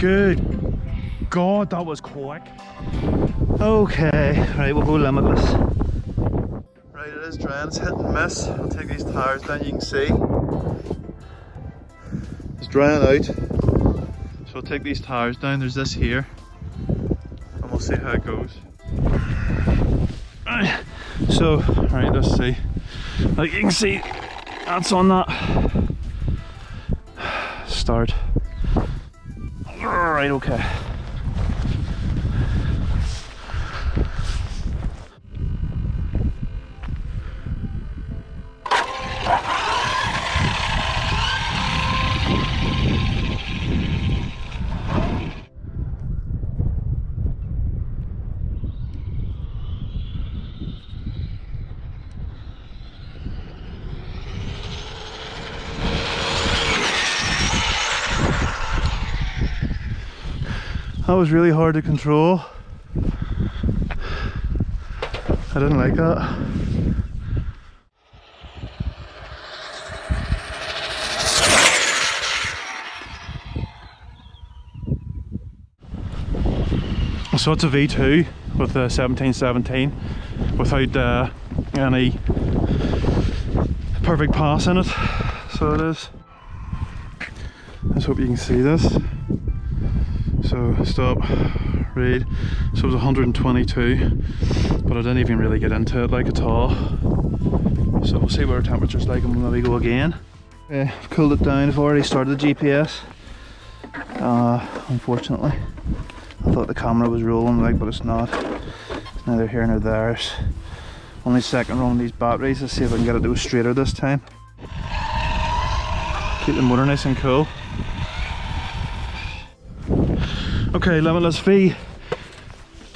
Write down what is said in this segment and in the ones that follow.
Good God, that was quick. Okay, right, we'll go limitless. Right, it is drying, it's hit and miss. I'll take these tyres down, you can see. It's drying out. So I'll take these tyres down, there's this here. And we'll see how it goes. Right, so, right, let's see. Like you can see, that's on that. Start. Right, okay. That was really hard to control. I didn't like that. So it's a V2 with the 1717 without any perfect pass in it. So it is. Let's hope you can see this. So stop, read. So it was 122, but I didn't even really get into it like at all. So we'll see what our temperature's like and we'll maybe go again. Okay, I've cooled it down. I've already started the GPS. Unfortunately, I thought the camera was rolling, like, but it's not. It's neither here nor there. It's only second run on these batteries. Let's see if I can get it to go straighter this time. Keep the motor nice and cool. Okay, Limitless V2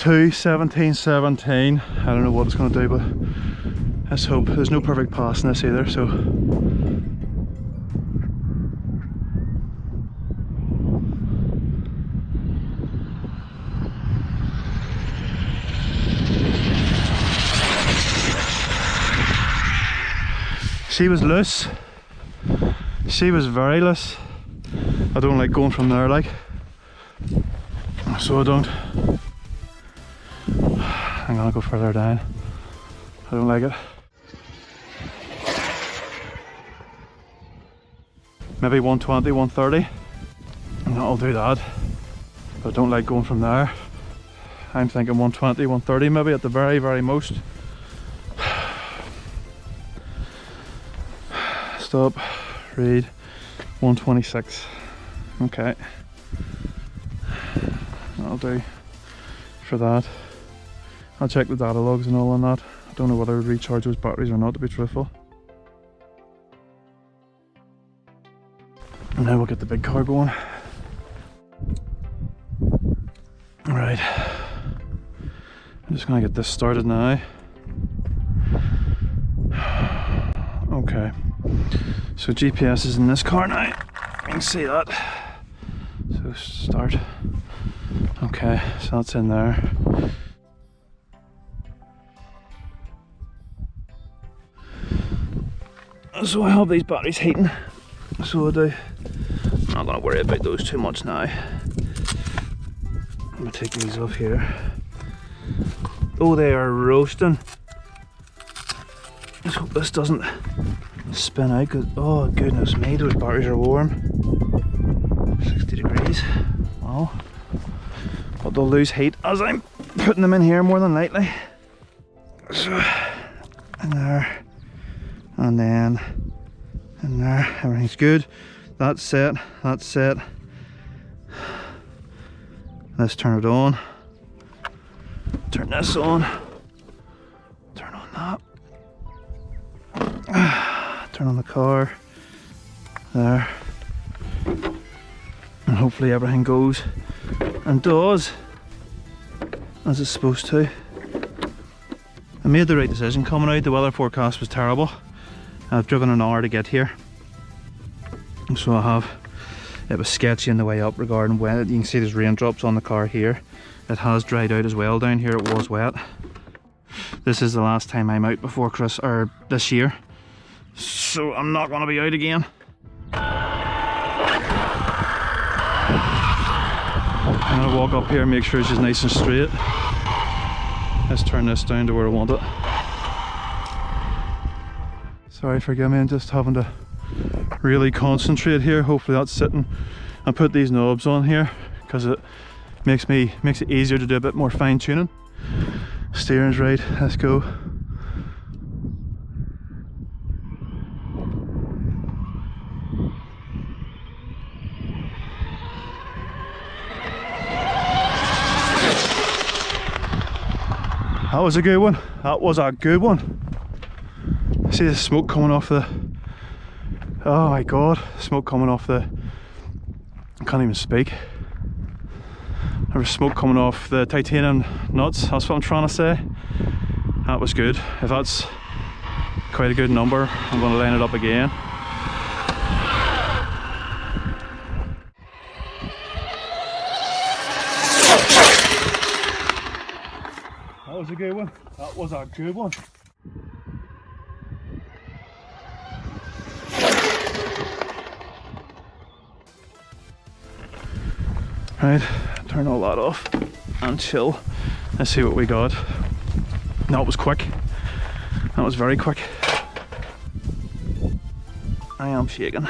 1717. I don't know what it's going to do, but let's hope. There's no perfect pass in this either, so. She was loose. She was very loose. I don't like going from there, like. So I don't. I'm gonna go further down. I don't like it. Maybe 120, 130. And I'll do that. But I don't like going from there. I'm thinking 120, 130 maybe at the very, very most. Stop. Read. 126. Okay. That'll do for that. I'll check the data logs and all on that. I don't know whether I would recharge those batteries or not, to be truthful. And now we'll get the big car going. Right. I'm just gonna get this started now. Okay. So GPS is in this car now. You can see that. So start. Okay, so that's in there. So I have these batteries heating. So I do. I'm not gonna worry about those too much now. I'm gonna take these off here. Oh, they are roasting. Let's hope this doesn't spin out, cause oh goodness me, those batteries are warm. 60 degrees. Wow. But they'll lose heat as I'm putting them in here more than likely. So, in there, and then in there, everything's good. That's set, that's set. Let's turn it on. Turn this on. Turn on that. Turn on the car. There. And hopefully everything goes and does as it's supposed to. I made the right decision coming out. The weather forecast was terrible. I've driven an hour to get here, so I have. It was sketchy on the way up regarding wet. You can see there's raindrops on the car here. It has dried out as well down here. It was wet. This is the last time I'm out before this year, so I'm not going to be out again. I'm gonna walk up here and make sure she's nice and straight. Let's turn this down to where I want it. Sorry, forgive me, I'm just having to really concentrate here. Hopefully that's sitting. I put these knobs on here because it makes it easier to do a bit more fine tuning. Steering's right, let's go. That was a good one. That was a good one. See the smoke coming off the... Oh my god, smoke coming off the... I can't even speak. There was smoke coming off the titanium nuts, that's what I'm trying to say. That was good. If that's quite a good number, I'm going to line it up again. That was a good one. That was a good one. Right, turn all that off and chill. Let's see what we got. That was quick. That was very quick. I am shaking.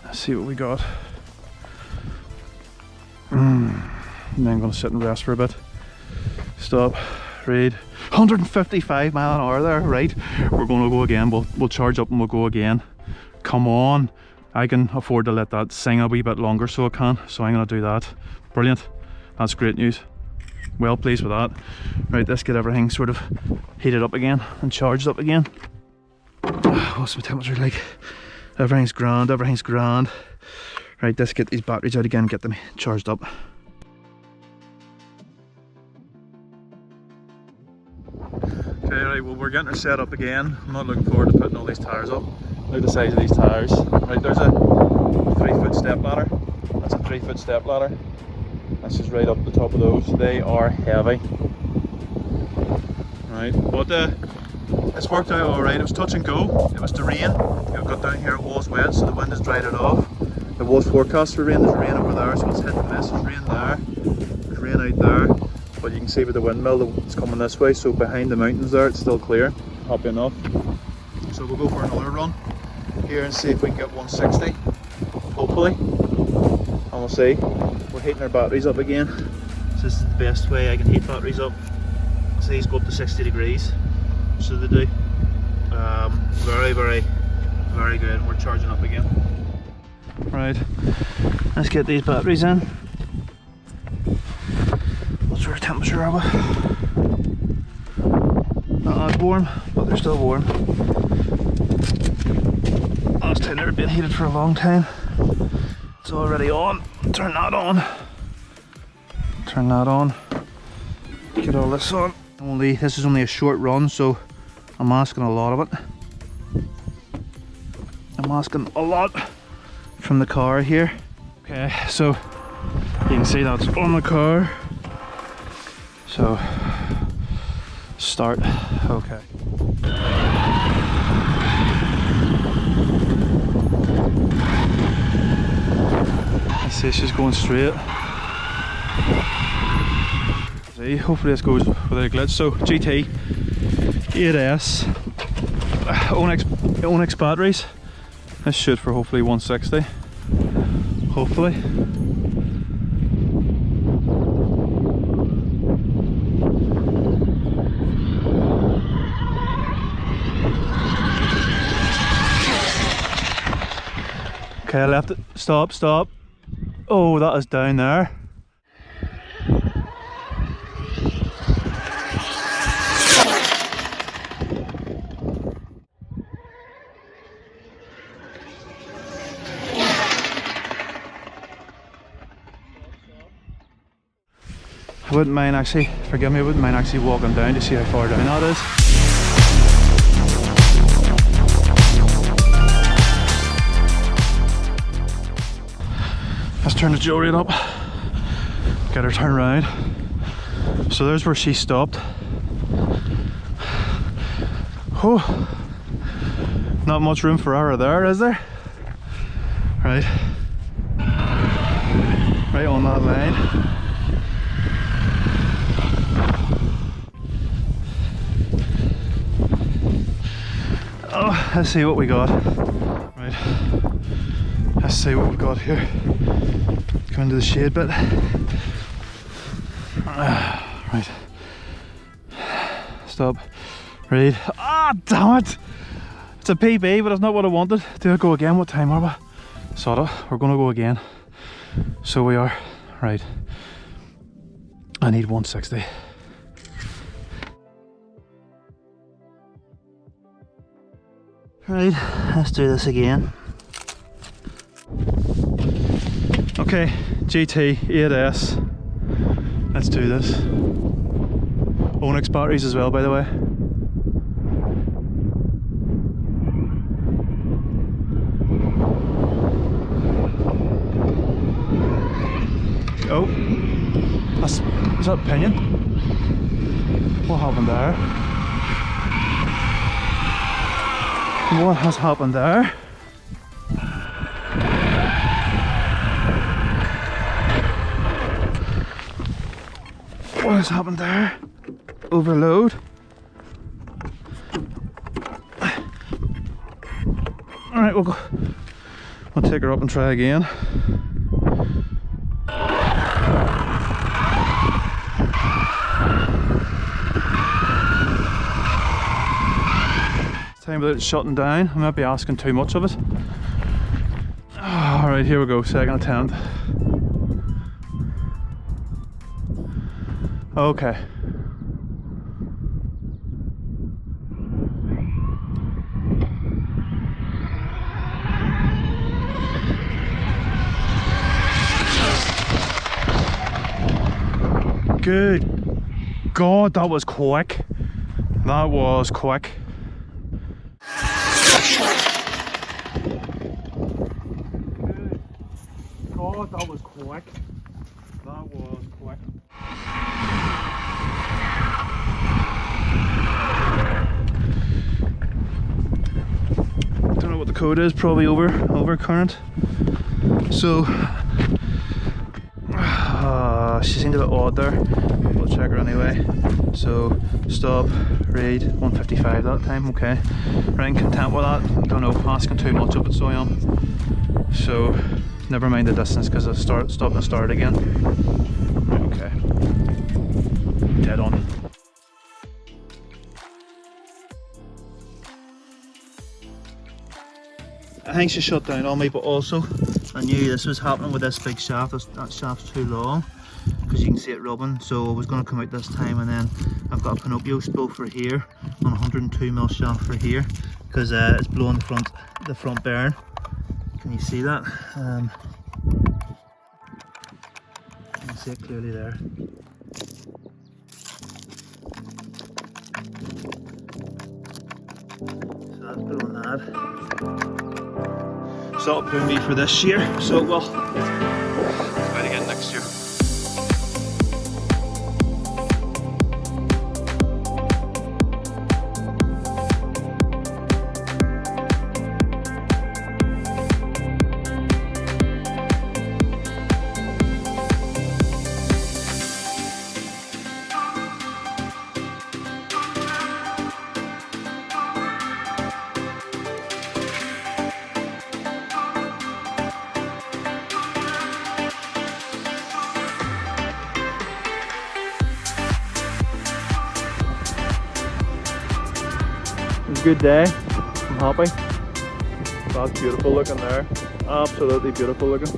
Let's see what we got. And then I'm going to sit and rest for a bit. Stop, read. 155 mile an hour there, right? We're going to go again. We'll charge up and we'll go again. Come on. I can afford to let that sing a wee bit longer, so I can. So I'm going to do that. Brilliant. That's great news. Well pleased with that. Right, let's get everything sort of heated up again and charged up again. What's my temperature like? Everything's grand, everything's grand. Right, let's get these batteries out again, get them charged up. Okay, right, well we're getting her set up again. I'm not looking forward to putting all these tyres up. Look at the size of these tyres. Right, there's a 3-foot step ladder. That's a 3-foot step ladder. That's just right up the top of those. They are heavy. Right, but it's worked out alright. It was touch and go. It was the rain. It got down here, it was wet, so the wind has dried it off. It was forecast for rain. There's rain over there, so it's hit and miss. There's rain there. There's rain out there. But you can see with the windmill, it's coming this way, so behind the mountains there, it's still clear. Happy enough. So we'll go for another run here and see if we can get 160, hopefully, and we'll see. We're heating our batteries up again, so this is the best way I can heat batteries up. So these go up to 60 degrees, so they do. Very, very, very good. We're charging up again. Right, let's get these batteries in. What sort of temperature are we? Not as warm, but they're still warm. Last time they've been heated for a long time. It's already on. Turn that on. Turn that on. Get all this on. This is only a short run, so I'm asking a lot of it. I'm asking a lot from the car here. Okay, so you can see that's on the car. So start. Okay. I see she's going straight. See, hopefully this goes without a glitch. So GT 8S Onyx batteries. This should for hopefully 160. Hopefully. Okay, I left it. Stop, stop. Oh, that is down there. I wouldn't mind actually, forgive me, I wouldn't mind actually walking down to see how far down that is. Let's turn the Joe rate up, get her turned around. So there's where she stopped. Oh, not much room for error there, is there? Right. Right on that line. Oh, let's see what we got. Right, let's see what we've got here. Come into the shade bit. Right. Stop. Read. Ah, damn it! It's a PB, but it's not what I wanted. Do I go again? What time are we? Sod it. We're gonna go again. So we are. Right. I need 160. Right, let's do this again. Okay, GT 8S. Let's do this. Onyx batteries as well, by the way. Oh, is that pinion? What happened there? What has happened there? What has happened there? Overload. Alright, we'll go. I'll take her up and try again. Time without it shutting down. I might be asking too much of it. Alright, here we go, second attempt. Okay. Good God, that was quick. That was quick. God, that was quick. That was quick. Don't know what the code is, probably over current. So she seemed a bit odd there. We'll check her anyway. So stop, read 155 that time, okay. Right, content with that. Don't know, asking too much of it, so I am. So never mind the distance because I stop and start again. Right, okay. Dead on. I think she shut down on me, but also I knew this was happening with this big shaft. That shaft's too long because you can see it rubbing, so I was going to come out this time, and then I've got a Pinocchio spool for here on 102mm shaft for here because it's blowing the front bearing. Can you see that? You can see it clearly there. So that's blowing that. So that'll put me for this year, so it will. Try it again next year. It's a good day. I'm happy. That's beautiful looking there. Absolutely beautiful looking.